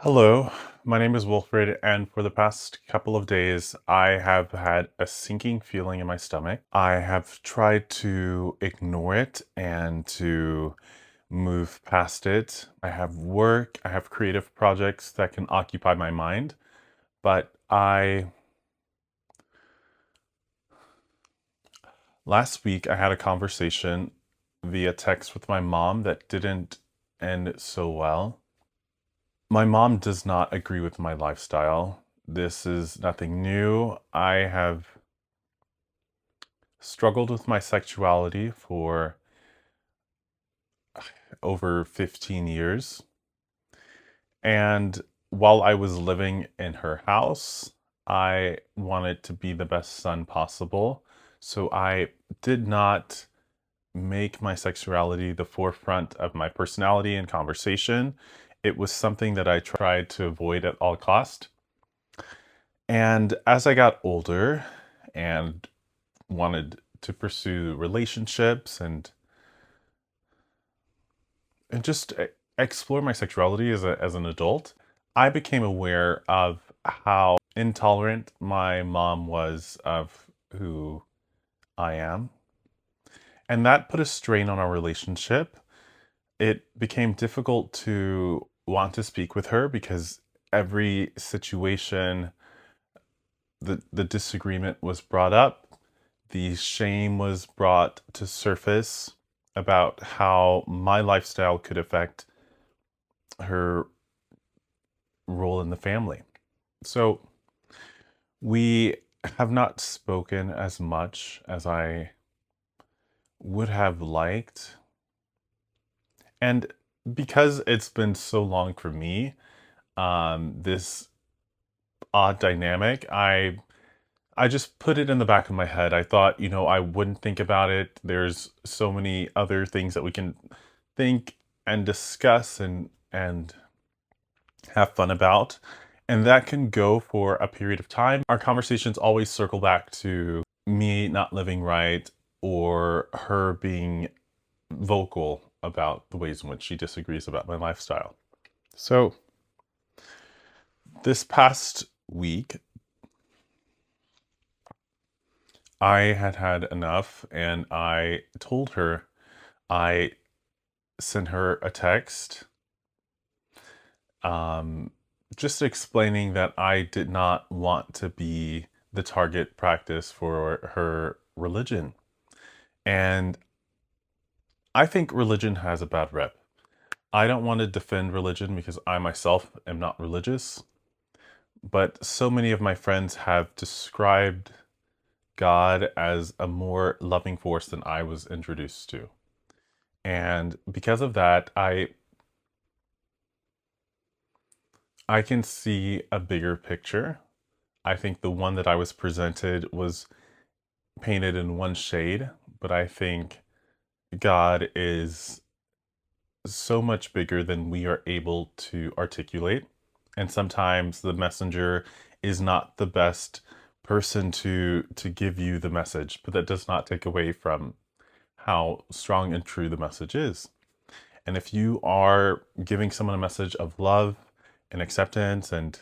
Hello, my name is Wilfred, and for the past couple of days, I have had a sinking feeling in my stomach. I have tried to ignore it and to move past it. I have work, I have creative projects that can occupy my mind, but last week I had a conversation via text with my mom that didn't end so well. My mom does not agree with my lifestyle. This is nothing new. I have struggled with my sexuality for over 15 years. And while I was living in her house, I wanted to be the best son possible. So I did not make my sexuality the forefront of my personality and conversation. It was something that I tried to avoid at all cost. And as I got older and wanted to pursue relationships and just explore my sexuality as an adult, I became aware of how intolerant my mom was of who I am. And that put a strain on our relationship. It became difficult to want to speak with her because every situation the disagreement was brought up, the shame was brought to surface about how my lifestyle could affect her role in the family. So we have not spoken as much as I would have liked. And because it's been so long for me, this odd dynamic, I just put it in the back of my head. I thought, I wouldn't think about it. There's so many other things that we can think and discuss and have fun about. And that can go for a period of time. Our conversations always circle back to me not living right or her being vocal about the ways in which she disagrees about my lifestyle. So this past week, I had enough and I told her, I sent her a text, um, just explaining that I did not want to be the target practice for her religion. And I think religion has a bad rep. I don't want to defend religion because I myself am not religious, but so many of my friends have described God as a more loving force than I was introduced to. And because of that, I can see a bigger picture. I think the one that I was presented was painted in one shade, but I think God is so much bigger than we are able to articulate. And sometimes the messenger is not the best person to give you the message, but that does not take away from how strong and true the message is. And if you are giving someone a message of love and acceptance and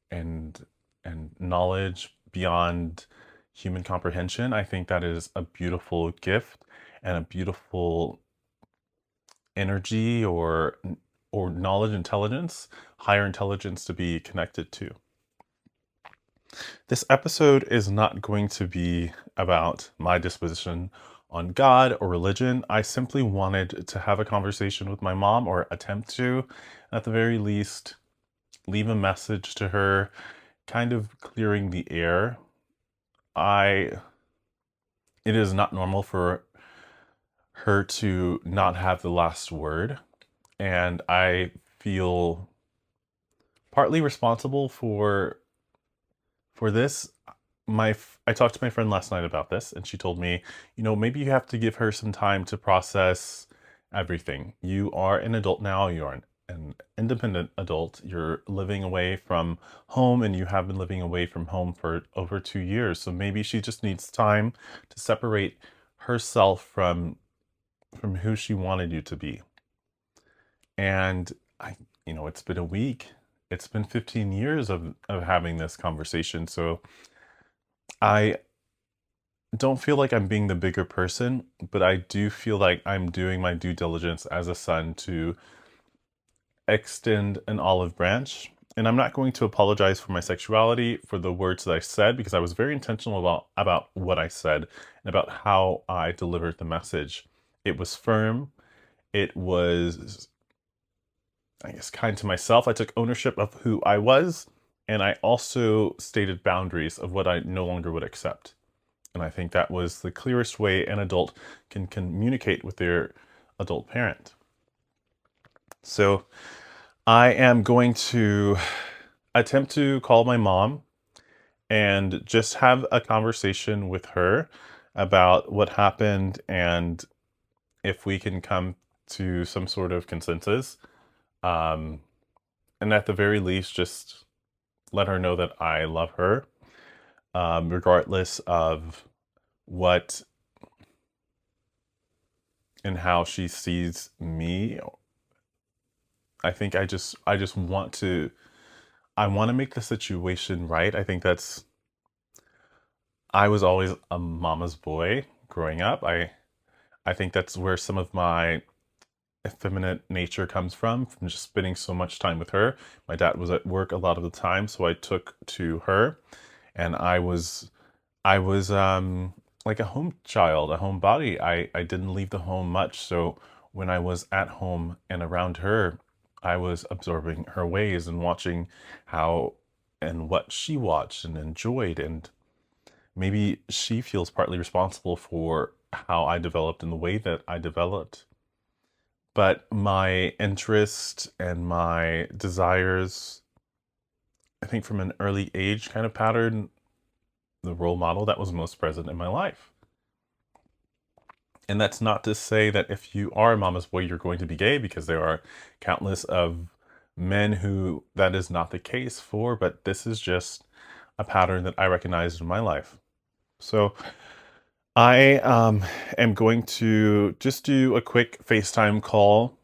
and knowledge beyond human comprehension, I think that is a beautiful gift and a beautiful energy or knowledge intelligence, higher intelligence to be connected to. This episode is not going to be about my disposition on God or religion. I simply wanted to have a conversation with my mom, or attempt to, at the very least, leave a message to her, kind of clearing the air. I It is not normal for her to not have the last word, and I feel partly responsible for this. I talked to my friend last night about this, and she told me, maybe you have to give her some time to process everything. You are an adult now, you're an independent adult. You're living away from home, and you have been living away from home for over 2 years. So maybe she just needs time to separate herself from who she wanted you to be. And it's been a week. It's been 15 years of having this conversation. So I don't feel like I'm being the bigger person, but I do feel like I'm doing my due diligence as a son to extend an olive branch. And I'm not going to apologize for my sexuality, for the words that I said, because I was very intentional about what I said and about how I delivered the message. It was firm. It was, I guess, kind to myself. I took ownership of who I was, and I also stated boundaries of what I no longer would accept. And I think that was the clearest way an adult can communicate with their adult parent. So I am going to attempt to call my mom and just have a conversation with her about what happened and if we can come to some sort of consensus. Um, and at the very least, just let her know that I love her, regardless of what and how she sees me. I think I just want to make the situation right. I think I was always a mama's boy growing up. I think that's where some of my effeminate nature comes from just spending so much time with her. My dad was at work a lot of the time, so I took to her, and I was like a home child, a homebody. I didn't leave the home much, so when I was at home and around her, I was absorbing her ways and watching how and what she watched and enjoyed, and maybe she feels partly responsible for how I developed in the way that I developed. But my interest and my desires, I think from an early age, kind of patterned the role model that was most present in my life. And that's not to say that if you are a mama's boy, you're going to be gay, because there are countless of men who that is not the case for, but this is just a pattern that I recognized in my life. So I am going to just do a quick FaceTime call.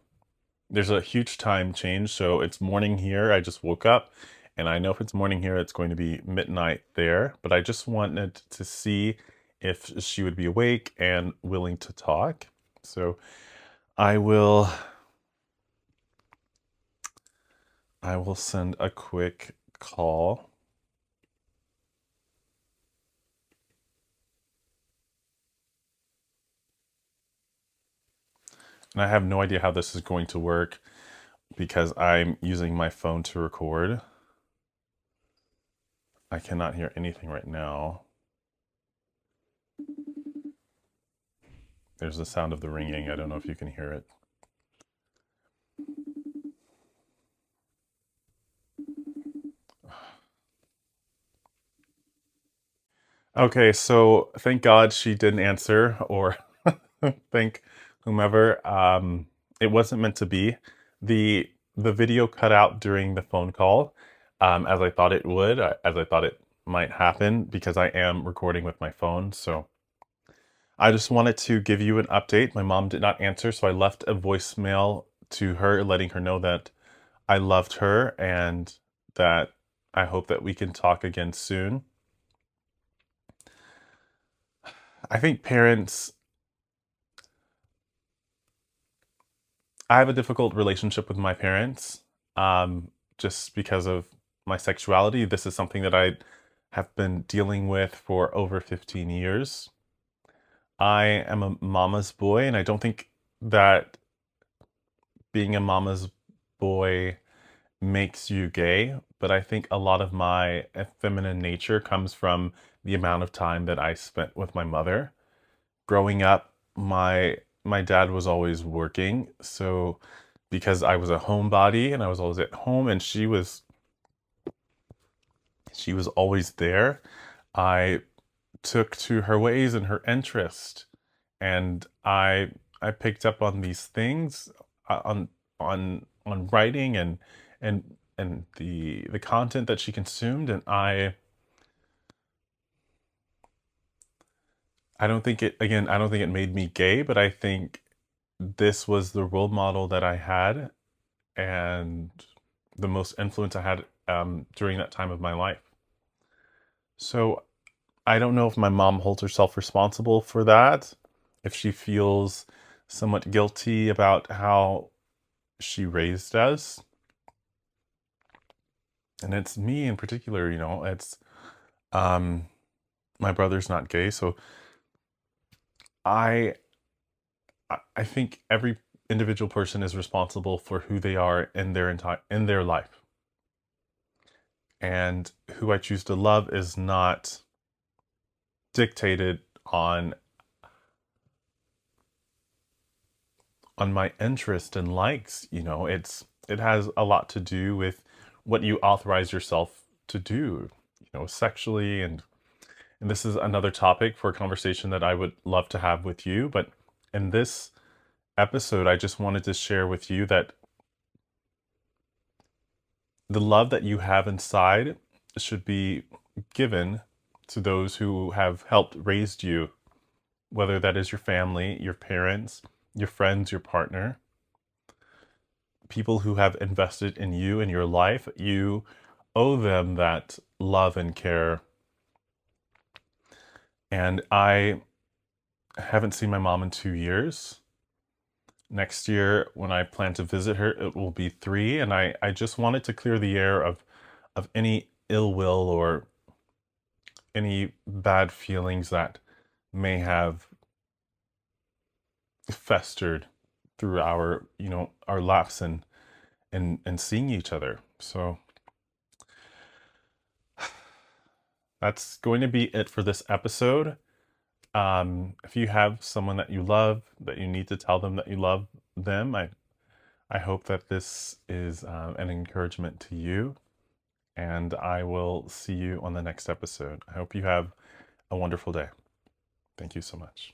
There's a huge time change, so it's morning here. I just woke up, and I know if it's morning here, it's going to be midnight there. But I just wanted to see if she would be awake and willing to talk. So I will I will send a quick call. And I have no idea how this is going to work because I'm using my phone to record. I cannot hear anything right now. There's the sound of the ringing. I don't know if you can hear it. Okay, so thank God she didn't answer, or thank whomever. It wasn't meant to be. The video cut out during the phone call, as I thought it would, as I thought it might happen, because I am recording with my phone. So I just wanted to give you an update. My mom did not answer, so I left a voicemail to her, letting her know that I loved her and that I hope that we can talk again soon. I think parents, I have a difficult relationship with my parents, just because of my sexuality. This is something that I have been dealing with for over 15 years. I am a mama's boy, and I don't think that being a mama's boy makes you gay, but I think a lot of my feminine nature comes from the amount of time that I spent with my mother. Growing up, my dad was always working, so because I was a homebody and I was always at home and she was always there, I took to her ways and her interest, and I picked up on these things, on writing and the content that she consumed, and I don't think it made me gay, but I think this was the role model that I had, and the most influence I had during that time of my life. So I don't know if my mom holds herself responsible for that, if she feels somewhat guilty about how she raised us. And it's me in particular, it's um my brother's not gay, so I I think every individual person is responsible for who they are in their life. And who I choose to love is not dictated on my interest and likes. It has a lot to do with what you authorize yourself to do, sexually. And this is another topic for a conversation that I would love to have with you. But in this episode, I just wanted to share with you that the love that you have inside should be given to those who have helped raised you, whether that is your family, your parents, your friends, your partner, people who have invested in you and your life. You owe them that love and care. And I haven't seen my mom in 2 years. Next year, when I plan to visit her, it will be 3. And I just wanted to clear the air of any ill will or any bad feelings that may have festered through our lapse in seeing each other. So that's going to be it for this episode. If you have someone that you love, that you need to tell them that you love them, I hope that this is an encouragement to you. And I will see you on the next episode. I hope you have a wonderful day. Thank you so much.